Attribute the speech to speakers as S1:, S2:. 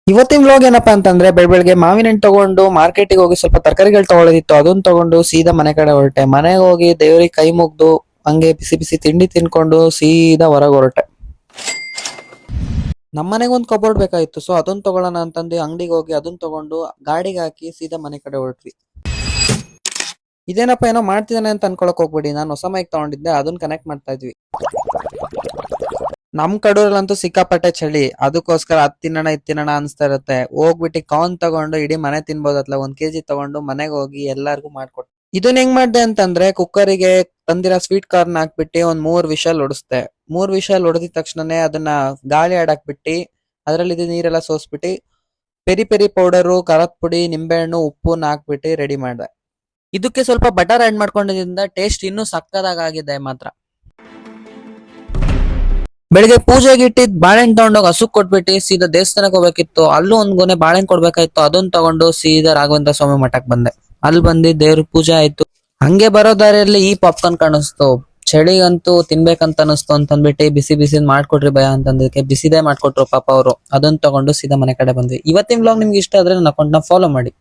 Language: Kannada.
S1: ಇವತ್ತಿನ ವ್ಲಾಗ್ ಏನಪ್ಪಾ ಅಂತಂದ್ರೆ ಬೆಳಗ್ಗೆ ಮಾವಿನ ಹಣ್ಣು ತಗೊಂಡು ಮಾರ್ಕೆಟಿಗೆ ಹೋಗಿ ಸ್ವಲ್ಪ ತರಕಾರಿಗಳು ತಗೊಳ್ಳೋದಿತ್ತು. ಅದನ್ನ ತಗೊಂಡು ಸೀದಾ ಮನೆ ಕಡೆ ಹೊರಟೆ. ಮನೆಗೆ ಹೋಗಿ ದೇವ್ರಿಗೆ ಕೈ ಮುಗ್ದು ಹಂಗೆ ಬಿಸಿ ಬಿಸಿ ತಿಂಡಿ ತಿನ್ಕೊಂಡು ಸೀದಾ ಹೊರಗೆ ಹೊರಟೆ. ನಮ್ಮ ಮನೆಗೆ ಒಂದು ಕಬೋರ್ಡ್ ಬೇಕಾಗಿತ್ತು, ಸೊ ಅದನ್ನ ತಗೊಳ್ಳೋಣ ಅಂತಂದು ಅಂಗಡಿಗೆ ಹೋಗಿ ಅದನ್ನ ತಗೊಂಡು ಗಾಡಿಗೆ ಹಾಕಿ ಸೀದಾ ಮನೆ ಕಡೆ ಹೊರಟ್ವಿ. ಇದೇನಪ್ಪ ಏನೋ ಮಾಡ್ತಿದ್ದಾನೆ ಅಂತ ಅನ್ಕೊಳಕ್ ಹೋಗ್ಬೇಡಿ, ನಾನು ಹೊಸ ಮೈಕ್ ತಗೊಂಡಿದ್ದೆ, ಅದನ್ನ ಕನೆಕ್ಟ್ ಮಾಡ್ತಾ ಇದ್ವಿ. ನಮ್ ಕಡೂರಲ್ಲಂತೂ ಸಿಕ್ಕಾಪಟ್ಟೆ ಚಳಿ, ಅದಕ್ಕೋಸ್ಕರ ಅದ್ ತಿನ್ನೋಣ ಇದ್ ತಿನ್ನೋಣ ಅನ್ಸ್ತಾ ಇರುತ್ತೆ. ಹೋಗ್ಬಿಟ್ಟು ಕಾರ್ನ್ ತಗೊಂಡು ಇಡೀ ಮನೆ ತಿನ್ಬೋದತ್ಲ 1 kg ತಗೊಂಡು ಮನೆಗೆ ಹೋಗಿ ಎಲ್ಲಾರ್ಗು ಮಾಡ್ಕೊಟ್ಟೆ. ಇದನ್ನ ಹೆಂಗ್ ಮಾಡ್ದೆ ಅಂತಂದ್ರೆ ಕುಕ್ಕರಿಗೆ ತಂದಿರೋ ಸ್ವೀಟ್ ಕಾರ್ನ್ ಹಾಕ್ಬಿಟ್ಟು ಒಂದ್ 3 ವಿಷಲ್ ಹೊಡಿಸ್ದೆ. 3 ವಿಷಲ್ ಹೊಡೆದಿದ ತಕ್ಷಣನೇ ಅದನ್ನ ಗಾಳಿ ಆಡಾಕ್ಬಿಟ್ಟು ಅದ್ರಲ್ಲಿ ನೀರೆಲ್ಲ ಸೋಸ್ಬಿಟ್ಟು ಪೆರಿ ಪೆರಿ ಪೌಡರು, ಖಾರದ ಪುಡಿ, ನಿಂಬೆಹಣ್ಣು, ಉಪ್ಪುನ ಹಾಕ್ಬಿಟ್ಟು ರೆಡಿ ಮಾಡ್ದೆ. ಇದಕ್ಕೆ ಸ್ವಲ್ಪ ಬಟರ್ ಆಡ್ ಮಾಡ್ಕೊಂಡಿದ್ರಿಂದ ಟೇಸ್ಟ್ ಇನ್ನೂ ಸಕ್ಕದಾಗಿದೆ ಮಾತ್ರ. ಬೆಳಿಗ್ಗೆ ಪೂಜೆಗೆ ಇಟ್ಟಿದ್ ಬಾಳೆಹಣ್ಣು ತಗೊಂಡೋಗಿ ಹಸುಕ್ ಕೊಟ್ಬಿಟ್ಟು ಸೀದಾ ದೇವಸ್ಥಾನಕ್ಕೆ ಹೋಗ್ಬೇಕಿತ್ತು. ಅಲ್ಲೂ ಒಂದ್ ಗೊನೆ ಬಾಳೆಹಣ್ಣು ಕೊಡ್ಬೇಕಾಯ್ತು. ಅದನ್ನ ತಗೊಂಡು ಸೀದಾ ರಾಘವೇಂದ್ರ ಸ್ವಾಮಿ ಮಠಕ್ ಬಂದೆ. ಅಲ್ಲಿ ಬಂದು ದೇವ್ರ ಪೂಜೆ ಆಯ್ತು. ಹಂಗೆ ಬರೋ ದಾರಿಯಲ್ಲಿ ಈ ಪಾಪ್ಕಾರ್ನ್ ಕಾಣಿಸ್ತು. ಚಳಿಗಂತೂ ತಿನ್ಬೇಕಂತ ಅನಿಸ್ತು ಅಂತಂದ್ಬಿಟ್ಟು ಬಿಸಿ ಬಿಸಿ ಮಾಡ್ಕೊಡ್ರಿ ಭಯ ಅಂತಂದಕ್ಕೆ ಬಿಸಿದೇ ಮಾಡ್ಕೊಟ್ರು ಪಾಪ ಅವರು. ಅದನ್ನ ತಗೊಂಡು ಸೀದಾ ಮನೆ ಕಡೆ ಬಂದ್ವಿ. ಇವತ್ತಿನ ವ್ಲಾಗ್ ನಿಮ್ಗೆ ಇಷ್ಟ ಆದ್ರೆ ನನ್ನ ಅಕೌಂಟ್ ನ ಫಾಲೋ ಮಾಡಿ.